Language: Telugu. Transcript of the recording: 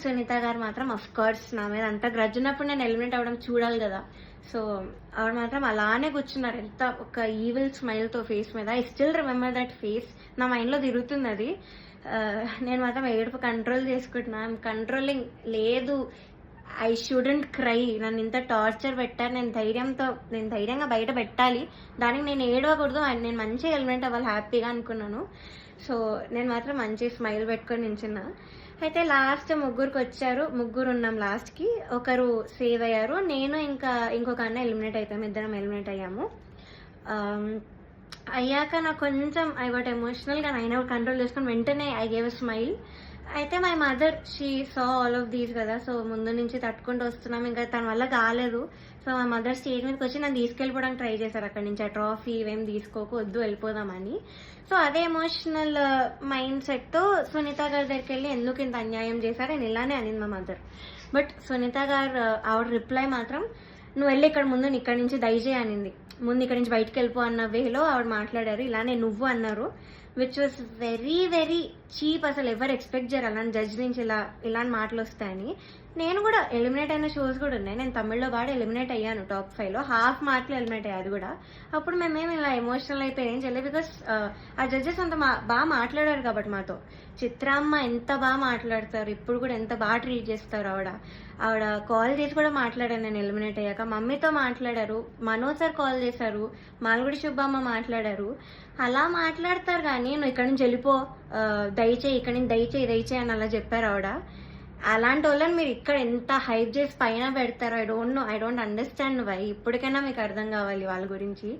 సునీత గారు మాత్రం అఫ్ కోర్స్ నా మీద అంత గ్రడ్జ్ ఉన్నప్పుడు నేను ఎలిమినేట్ అవ్వడం చూడాలి కదా. సో ఆవిడ మాత్రం అలానే కూర్చున్నారు, ఎంత ఒక ఈవిల్ స్మైల్తో ఫేస్ మీద. I still remember that face, నా మైండ్లో తిరుగుతుంది అది. నేను మాత్రం ఏడుపు కంట్రోల్ చేసుకుంటున్నా, ఐఎమ్ కంట్రోలింగ్. లేదు, ఐ షుడెంట్ క్రై, నన్ను ఇంత టార్చర్ పెట్టారు, నేను ధైర్యంగా బయట పెట్టాలి, దానికి నేను ఏడవకూడదు, నేను మంచిగా ఎలిమినేట్ అవ్వాలి హ్యాపీగా అనుకున్నాను. సో నేను మాత్రం మంచి స్మైల్ పెట్టుకొని నించున్నా. అయితే లాస్ట్ ముగ్గురికి వచ్చారు, ముగ్గురు ఉన్నాం లాస్ట్కి. ఒకరు సేవ్ అయ్యారు, నేను ఇంకా ఇంకొక అన్న ఎలిమినేట్ అవుతాము, ఇద్దరం ఎలిమినేట్ అయ్యాము. అయ్యాక నాకు కొంచెం ఐ వాట్ ఎమోషనల్గా, అయినా కంట్రోల్ చేసుకొని వెంటనే ఐ గేవ్ అ స్మైల్. అయితే my mother she saw all of these కదా, సో ముందు నుంచి తట్టుకుంటూ వస్తున్నాం, ఇంకా తన వల్ల కాలేదు. సో మా మదర్ స్టేజ్ మీదకి వచ్చి నన్ను తీసుకెళ్ళిపోవడానికి ట్రై చేశారు అక్కడి నుంచి, ఆ ట్రాఫీ ఇవేం తీసుకోకు, వద్దు వెళ్ళిపోదామని. సో అదే ఎమోషనల్ మైండ్ సెట్తో సునీత గారి దగ్గరికి వెళ్ళి ఎందుకు ఇంత అన్యాయం చేశారు అని ఇలానే అనింది మా మదర్. బట్ సునీత గారు ఆవిడ రిప్లై మాత్రం, నువ్వు వెళ్ళి ఇక్కడ ముందు ఇక్కడి నుంచి దయచేయి అనింది. ముందు ఇక్కడి నుంచి బయటకు వెళ్ళిపో అన్న వేలో ఆవిడ మాట్లాడారు, ఇలానే నువ్వు అన్నారు, which was very very cheap. అసలు ఎవరు ఎక్స్పెక్ట్ చేయరు అలాంటి జడ్జ్ నుంచి ఇలాంటి మాటలు వస్తాయని. నేను కూడా ఎలిమినేట్ అయిన షోస్ కూడా ఉన్నాయి, నేను తమిళ్లో బాగా ఎలిమినేట్ అయ్యాను, టాప్ 5లో హాఫ్ మార్క్లో ఎలిమినేట్ అయ్యాయి. అది కూడా అప్పుడు మేమేమి ఇలా ఎమోషనల్ అయిపోయి ఏం చేయలేదు, బికాస్ ఆ జడ్జెస్ అంత బాగా మాట్లాడారు కాబట్టి మాతో. చిత్రామ్మ ఎంత బాగా మాట్లాడతారు, ఇప్పుడు కూడా ఎంత బాగా ట్రీట్ చేస్తారు. ఆవిడ కాల్ చేసి కూడా మాట్లాడాను నేను ఎలిమినేట్ అయ్యాక, మమ్మీతో మాట్లాడారు, మనోజ్ సార్ కాల్ చేశారు, మాల్గుడి సుబ్బమ్మ మాట్లాడారు. అలా మాట్లాడతారు కానీ నువ్వు ఇక్కడ నుంచి వెళ్ళిపో, దయచేయి ఇక్కడ నుంచి దయచేయి అని అలా చెప్పారు ఆవిడ. అలాంటి వాళ్ళని మీరు ఇక్కడ ఎంత హైప్ చేసి పైన పెడతారో ఐ డోంట్ అండర్స్టాండ్ వై. ఇప్పటికైనా మీకు అర్థం కావాలి వాళ్ళ గురించి.